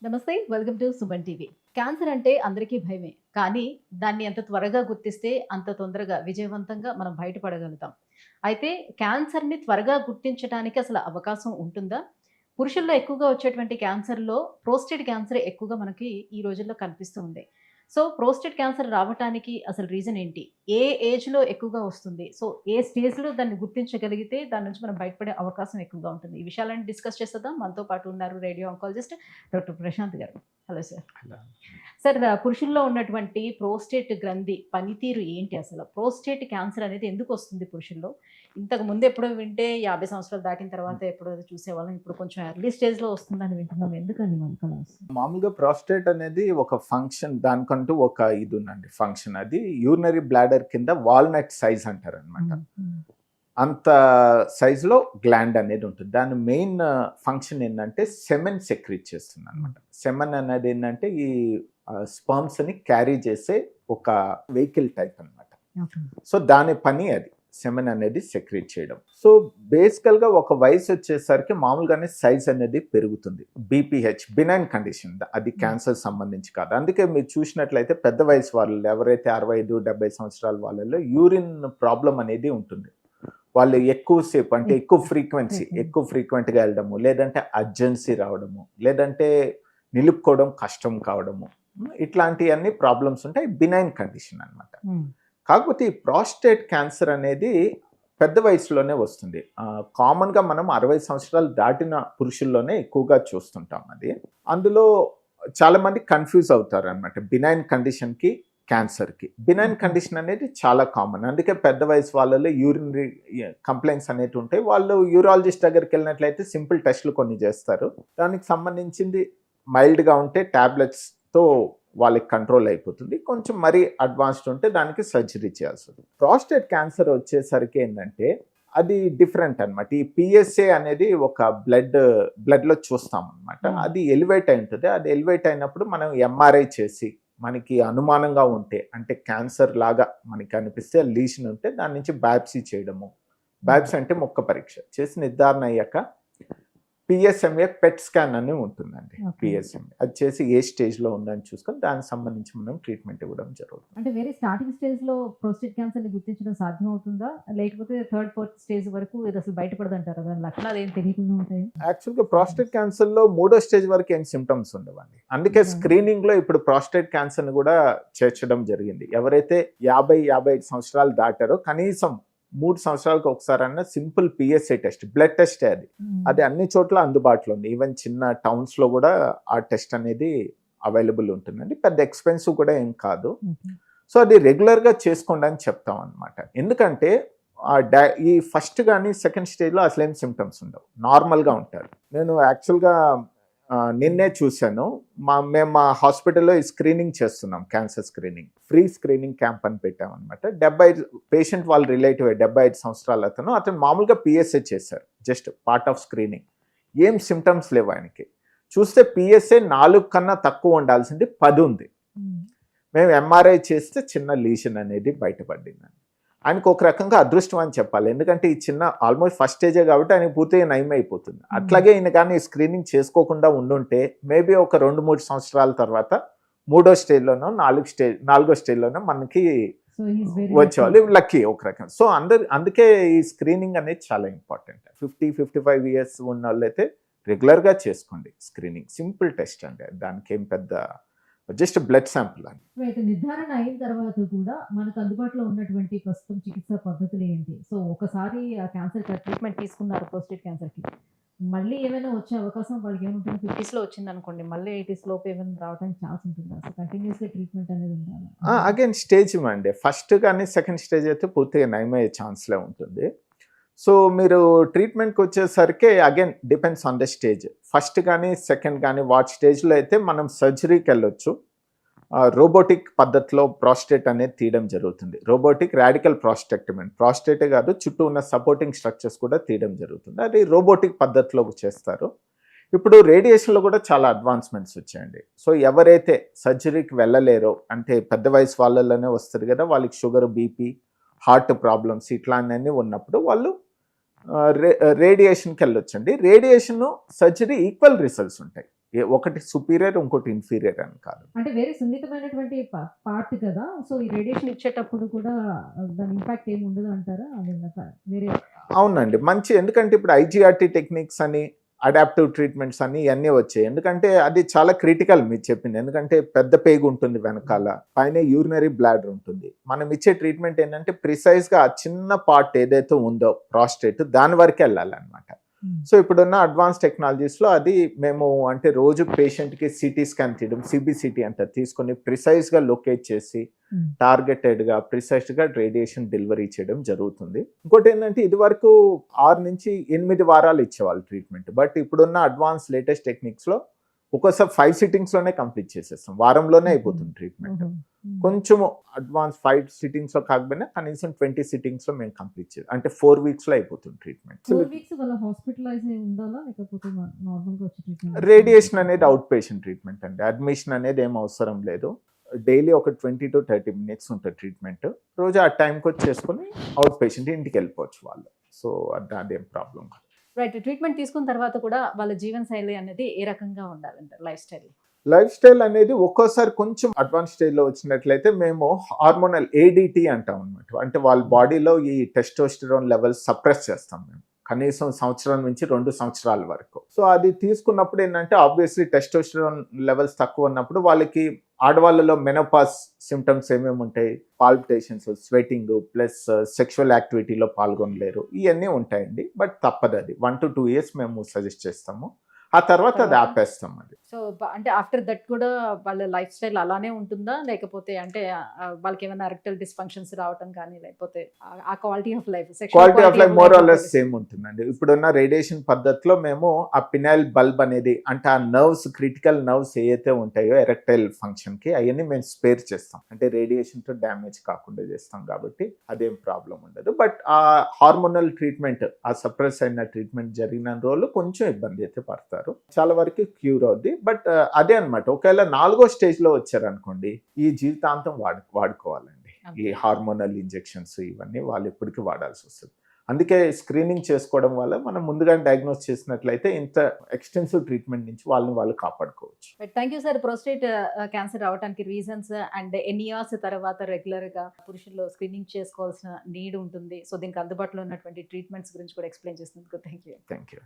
నమస్తే. Welcome to Suman TV. Cancer అంటే అందరికీ భయమే. కానీ దాన్ని ఎంత త్వరగా గుర్తిస్తే అంత తొందరగా విజయవంతంగా మనం బయటపడగలుగుతాం. అయితే క్యాన్సర్‌ని త్వరగా గుర్తించడానికి అసలు అవకాశం ఉంటుందా? పురుషుల్లో ఎక్కువగా వచ్చేటువంటి క్యాన్సర్‌లో ప్రోస్టేట్ క్యాన్సర్ ఎక్కువగా మనకి ఈ రోజుల్లో కనిపిస్తూ ఉంది. సో, ప్రోస్టేట్ క్యాన్సర్ రావటానికి అసలు రీజన్ ఏంటి? ఏ ఏజ్‌లో ఎక్కువగా వస్తుంది? సో, ఏ స్టేజ్‌లో దాన్ని గుర్తించగలిగితే దాని నుంచి మనం బయటపడే అవకాశం ఎక్కువగా ఉంటుంది. ఈ విషయాలన్నీ డిస్కస్ చేసేద్దాం. మనతో పాటు ఉన్నారు రేడియో ఆంకాలజిస్ట్ డాక్టర్ ప్రశాంత్ గారు. Hello sir. అలా. సార్, పురుషుల్లో ఉన్నటువంటి ప్రోస్టేట్ గ్రంథి పనితీరు ఏంటి అసలు? ప్రోస్టేట్ క్యాన్సర్ అనేది ఎందుకొస్తుంది పురుషుల్లో? ఇంతకు ముందు ఎప్పుడో వింటే 50 సంవత్సరాలు దాటిన తర్వాత ఎప్పుడో చూసేవాళ్ళం. ఇప్పుడు కొంచెం ఎర్లీ స్టేజ్‌లో వస్తుందని వింటున్నాం. ఎందుకని మనకలా వస్తుంది? మామూలుగా ప్రాస్టేట్ అనేది ఒక ఫంక్షన్, దానికంటూ ఒక ఇది ఉందండి ఫంక్షన్. అది యూరినరీ బ్లాడర్ కింద వాల్నట్ సైజ్ అంటారనమాట. అంత సైజులో గ్లాండ్ అనేది ఉంటుంది. దాని మెయిన్ ఫంక్షన్ ఏంటంటే సెమెన్ సెక్రీట్ చేస్తుంది అనమాట. సెమెన్ అనేది ఏంటంటే ఈ స్పర్మ్స్ని క్యారీ చేసే ఒక వెహికల్ టైప్ అనమాట. సో దాని పని అది సెమెన్ అనేది సెక్రీట్ చేయడం. సో బేసికల్గా ఒక వయసు వచ్చేసరికి మామూలుగానే సైజ్ అనేది పెరుగుతుంది. బీపీహెచ్ బినైన్ కండిషన్, అది క్యాన్సర్ సంబంధించి కాదు. అందుకే మీరు చూసినట్లయితే పెద్ద వయసు వాళ్ళు ఎవరైతే 65-70 సంవత్సరాల వాళ్ళలో యూరిన్ ప్రాబ్లం అనేది ఉంటుంది. వాళ్ళు ఎక్కువసేపు అంటే ఎక్కువ ఫ్రీక్వెంట్గా వెళ్ళడము, లేదంటే అర్జెన్సీ రావడము, లేదంటే నిలుపుకోవడం కష్టం కావడము, ఇట్లాంటివన్నీ ప్రాబ్లమ్స్ ఉంటాయి. బినైన్ కండిషన్ అనమాట. కాకపోతే ఈ ప్రాస్టేట్ క్యాన్సర్ అనేది పెద్ద వయసులోనే వస్తుంది. కామన్గా మనం 60 సంవత్సరాలు దాటిన పురుషుల్లోనే ఎక్కువగా చూస్తుంటాం. అది అందులో చాలామంది కన్ఫ్యూజ్ అవుతారు అనమాట బినైన్ కండిషన్కి క్యాన్సర్కి. బినైన్ కండిషన్ అనేది చాలా కామన్. అందుకే పెద్ద వయసు వాళ్ళలో యూరినరీ కంప్లైంట్స్ అనేవి ఉంటాయి. వాళ్ళు యూరాలజిస్ట్ దగ్గరికి వెళ్ళినట్లయితే సింపుల్ టెస్ట్లు కొన్ని చేస్తారు. దానికి సంబంధించింది మైల్డ్గా ఉంటే ట్యాబ్లెట్స్తో వాళ్ళకి కంట్రోల్ అయిపోతుంది. కొంచెం మరీ అడ్వాన్స్డ్ ఉంటే దానికి సర్జరీ చేయాల్సి ఉంటుంది. ప్రాస్టేట్ క్యాన్సర్ వచ్చేసరికి ఏంటంటే అది డిఫరెంట్ అనమాట. ఈ పిఎస్ఏ అనేది ఒక బ్లడ్లో చూస్తాం అనమాట. అది ఎలివేట్ అయి ఉంటుంది. అది ఎలివేట్ అయినప్పుడు మనం ఎంఆర్ఐ చేసి మనకి అనుమానంగా ఉంటే, అంటే క్యాన్సర్ లాగా మనకి అనిపిస్తే లీషన్ ఉంటే దాని నుంచి బయాప్సీ చేయడము. బయాప్సీ అంటే ముక్క పరీక్ష చేసి నిర్ధారణ అయ్యాక పిఎస్ఎంఏ పెట్ స్కాన్ అని ఉంటుందండి. పిఎస్ఎంఏ అది చేసి ఏ స్టేజ్లో ఉందని చూసుకొని దానికి సంబంధించి మనం ట్రీట్మెంట్ ఇవ్వడం జరుగుతుంది. అంటే వేరే స్టార్టింగ్ స్టేజ్‌లో ప్రోస్టేట్ క్యాన్సర్‌ని గుర్తించడం సాధ్యం అవుతుందా? లేకపోతే థర్డ్, ఫోర్త్ స్టేజ్ వరకు ఇది అసలు బయటపడదంటారా? దాని లక్షణాలు ఏం తెలియకుండా ఉంటాయి? యాక్చువల్గా ప్రాస్టేట్ క్యాన్సర్లో 3వ స్టేజ్ వరకు ఏం సిమ్టమ్స్ ఉండవండి. అందుకే స్క్రీనింగ్లో ఇప్పుడు ప్రాస్టేట్ క్యాన్సర్ని కూడా చేర్చడం జరిగింది. ఎవరైతే 50-55 సంవత్సరాలు దాటారో కనీసం 3 సంవత్సరాలకు ఒకసారి సింపుల్ పిఎస్ఏ టెస్ట్, బ్లడ్ టెస్టే అది అన్ని చోట్ల అందుబాటులో ఉంది. ఈవెన్ చిన్న టౌన్స్లో కూడా ఆ టెస్ట్ అనేది అవైలబుల్ ఉంటుందండి. పెద్ద ఎక్స్పెన్సివ్ కూడా ఏం కాదు. సో అది రెగ్యులర్గా చేసుకోండి అని చెప్తాం అనమాట. ఎందుకంటే ఈ ఫస్ట్ కానీ సెకండ్ స్టేజ్లో అసలేం సిమ్టమ్స్ ఉండవు, నార్మల్గా ఉంటారు. నేను యాక్చువల్గా నిన్నే చూశాను. మేము మా హాస్పిటల్లో ఈ స్క్రీనింగ్ చేస్తున్నాం, cancer screening, free screening camp అని పెట్టామన్నమాట. 75 పేషెంట్ వాళ్ళ రిలేటివ్ 75 సంవత్సరాలు అతను మామూలుగా పిఎస్ఏ చేశారు, జస్ట్ పార్ట్ ఆఫ్ స్క్రీనింగ్. ఏం సిమ్టమ్స్ లేవు ఆయనకి. చూస్తే పిఎస్ఏ 4 కన్నా తక్కువ ఉండాల్సింది 10 ఉంది. మేము ఎంఆర్ఐ చేస్తే చిన్న లీషన్ అనేది బయటపడింది. ఆయనకు ఒక రకంగా అదృష్టం అని చెప్పాలి. ఎందుకంటే ఈ చిన్న ఆల్మోస్ట్ ఫస్ట్ స్టేజే కాబట్టి ఆయనకు పూర్తిగా నయం అయిపోతుంది. అట్లాగే ఈయన కానీ స్క్రీనింగ్ చేసుకోకుండా ఉండుంటే మేబీ ఒక 2-3 సంవత్సరాల తర్వాత 3వ స్టేజ్లోనో 4వ స్టేజ్లోనో మనకి వచ్చేవాళ్ళు. లక్కీ ఒక రకం. సో అందుకే ఈ స్క్రీనింగ్ అనేది చాలా ఇంపార్టెంట్. 50-55 ఇయర్స్ ఉన్న వాళ్ళైతే రెగ్యులర్గా చేసుకోండి స్క్రీనింగ్. సింపుల్ టెస్ట్ అండి, దానికి ఏం పెద్ద జస్ట్ బ్లడ్ శాంపుల్ అని. నిర్ధారణ అయిన తర్వాత కూడా మనకు అందుబాటులో ఉన్నటువంటి ప్రస్తుతం చికిత్సా పద్ధతులు ఏంటి? సో ఒకసారి ఆ క్యాన్సర్ ట్రీట్మెంట్ తీసుకున్నారు ప్రోస్టేట్ క్యాన్సర్‌కి, మళ్ళీ ఏమైనా వచ్చే అవకాశం వాళ్ళకి ఏముంటుంది? 50స్‌లో వచ్చిందనుకోండి, మళ్ళీ 80స్ లోపు ఏమైనా రావడానికి ఛాన్స్ ఉంటుందా? అసలు కంటిన్యూస్‌గా ట్రీట్మెంట్ అనేది ఉండాలా? అగైన్ స్టేజ్ ఇవ్వండి. ఫస్ట్ కానీ సెకండ్ స్టేజ్ అయితే పూర్తిగా నయమయ్యే ఛాన్స్లే ఉంటుంది. సో మీరు ట్రీట్మెంట్కి వచ్చేసరికి again depends on the stage. First కానీ సెకండ్ కానీ వాటి స్టేజ్లో అయితే మనం సర్జరీకి వెళ్ళొచ్చు. రోబోటిక్ పద్ధతిలో ప్రాస్టేట్ అనేది తీయడం జరుగుతుంది. రోబోటిక్ రాడికల్ ప్రాస్టెక్టమీ, ప్రాస్టేటే కాదు చుట్టూ ఉన్న సపోర్టింగ్ స్ట్రక్చర్స్ కూడా తీయడం జరుగుతుంది. అది రోబోటిక్ పద్ధతిలో చేస్తారు. ఇప్పుడు రేడియేషన్లో కూడా చాలా అడ్వాన్స్మెంట్స్ వచ్చాయండి. సో ఎవరైతే సర్జరీకి వెళ్ళలేరో, అంటే పెద్ద వయసు వాళ్ళలోనే వస్తుంది కదా, వాళ్ళకి షుగర్, బీపీ, హార్ట్ ప్రాబ్లమ్స్ ఇట్లాంటివన్నీ ఉన్నప్పుడు వాళ్ళు రేడియేషన్కి వెళ్ళొచ్చండి. రేడియేషన్ సర్జరీ ఈక్వల్ రిజల్ట్స్ ఉంటాయి. ఒకటి సుపీరియర్ ఇంకోటి ఇన్ఫీరియర్ అని కాదు. అంటే వేరే సున్నితమైనటువంటి పార్ట్ కదా, సో ఈ రేడియేషన్ ఇచ్చేటప్పుడు కూడా దాని ఇంపాక్ట్ ఏమి ఉండదు అంటారా? వేరే అవునండి, మంచి. ఎందుకంటే ఇప్పుడు IGRT టెక్నిక్స్ అని అడాప్టివ్ ట్రీట్మెంట్స్ అని ఇవన్నీ వచ్చాయి. ఎందుకంటే అది చాలా క్రిటికల్ మీరు చెప్పింది. ఎందుకంటే పెద్ద పేగు ఉంటుంది వెనకాల, పైన యూరినరీ బ్లాడర్ ఉంటుంది. మనం ఇచ్చే ట్రీట్మెంట్ ఏంటంటే ప్రిసైజ్గా ఆ చిన్న పార్ట్ ఏదైతే ఉందో ప్రాస్టేట్ దాని వరకే వెళ్ళాలన్నమాట. సో ఇప్పుడున్న అడ్వాన్స్ టెక్నాలజీస్లో అది మేము అంటే రోజు పేషెంట్కి సిటీ స్కాన్ తీయడం, CBCT అంతా తీసుకొని ప్రిసైజ్గా లొకేట్ చేసి టార్గెటెడ్గా ప్రిసైజ్గా రేడియేషన్ డెలివరీ చేయడం జరుగుతుంది. ఇంకోటి ఏంటంటే ఇది వరకు 6 నుంచి 8 వారాలు ఇచ్చేవాళ్ళు ట్రీట్మెంట్. బట్ ఇప్పుడున్న అడ్వాన్స్ లేటెస్ట్ టెక్నిక్స్లో ఒక్కోసారి 5 సిట్టింగ్స్లోనే కంప్లీట్ చేసేస్తాం, వారంలోనే అయిపోతుంది ట్రీట్మెంట్. కొంచెం అడ్వాన్స్ 5 సిట్టింగ్స్లో కాకపోయినా కనీసం 20 సిట్టింగ్స్లో మేము కంప్లీట్ చేయాలి. అంటే 4 వీక్స్లో అయిపోతుంది ట్రీట్మెంట్. రేడియేషన్ అనేది అవుట్ పేషెంట్ ట్రీట్మెంట్ అండి, అడ్మిషన్ అనేది ఏం అవసరం లేదు. డైలీ ఒక 20 to 30 minutes ఉంటుంది ట్రీట్మెంట్. రోజు ఆ టైంకి వచ్చి చేసుకుని అవుట్ పేషెంట్ ఇంటికి వెళ్ళిపోవచ్చు వాళ్ళు. సో అదేం ప్రాబ్లం కాదు. రైట్. ట్రీట్మెంట్ తీసుకున్న తర్వాత కూడా వాళ్ళ జీవన శైలి అనేది ఏ రకంగా ఉండాలంటారు? లైఫ్ స్టైల్ అనేది ఒక్కోసారి కొంచెం అడ్వాన్స్ స్టేజ్లో వచ్చినట్లయితే మేము హార్మోనల్ ADT అంటాం అనమాట. అంటే వాళ్ళ బాడీలో ఈ టెస్టోస్టెరాన్ లెవెల్స్ సప్రెస్ చేస్తాం మేము కనీసం సంవత్సరం నుంచి 2 సంవత్సరాల వరకు. సో అది తీసుకున్నప్పుడు ఏంటంటే ఆబ్వియస్లీ టెస్టోస్టెరాన్ లెవెల్స్ తక్కువ ఉన్నప్పుడు వాళ్ళకి ఆడవాళ్ళలో మెనోపాస్ సిమ్టమ్స్ ఏమేమి ఉంటాయి, పాల్పిటేషన్స్, స్వెటింగ్, ప్లస్ సెక్షువల్ యాక్టివిటీలో పాల్గొనలేరు, ఇవన్నీ ఉంటాయండి. బట్ తప్పదు, అది 1 to 2 years మేము సజెస్ట్ చేస్తాము. ఆ తర్వాత అది ఆపేస్తాం. అది సో అంటే ఆఫ్టర్ దట్ కూడా వాళ్ళ లైఫ్ స్టైల్ అలానే ఉంటుందా, లేకపోతే అంటే వాళ్ళకి ఏమైనా ఎరెక్టైల్ డిస్ఫంక్షన్స్ రావటం కానీ, లేకపోతే ఆ quality of life more or less same ఉంటుందండి. ఇప్పుడున్న రేడియేషన్ పద్ధతిలో మేము ఆ పినైల్ బల్బ్ అనేది అంటే ఆ నర్వ్స్, క్రిటికల్ నర్వ్స్ ఏవైతే ఉంటాయో ఎరెక్టైల్ ఫంక్షన్ కి, అవన్నీ మేము స్పేర్ చేస్తాం. అంటే రేడియేషన్ తో డ్యామేజ్ కాకుండా చేస్తాం కాబట్టి అదేం ప్రాబ్లం ఉండదు. బట్ ఆ హార్మోనల్ ట్రీట్మెంట్, ఆ సప్రెస్ అయిన ట్రీట్మెంట్ జరిగిన రోజులు కొంచెం ఇబ్బంది అయితే పడతారు, చాలా వరకు క్యూర్ అవుద్ది. బట్ అదే అనమాట, ఒకవేళ 4వ స్టేజ్లో వచ్చారనుకోండి ఈ జీవితాంతం వాడుకోవాలండి ఈ హార్మోనల్ ఇంజెక్షన్స్, ఇవన్నీ వాళ్ళు ఎప్పటికీ వాడాల్సి వస్తుంది. అందుకే స్క్రీనింగ్ చేసుకోవడం వల్ల మనం ముందుగా డయాగ్నోస్ చేసినట్లయితే ఇంత ఎక్స్టెన్సివ్ ట్రీట్మెంట్ నుంచి వాళ్ళు కాపాడుకోవచ్చు. Thank you sir. Prostate cancer రావడానికి రీజన్స్ అండ్ ఎన్ని ఇయర్స్ తర్వాత రెగ్యులర్గా పురుషుల్లో స్క్రీనింగ్ చేసుకోవాల్సిన నీడ్ ఉంటుంది, సో దీనికి అందుబాటులో ఉన్నటువంటి ట్రీట్మెంట్స్ గురించి కూడా ఎక్స్ప్లెయిన్ చేసినందుకు థ్యాంక్ యూ.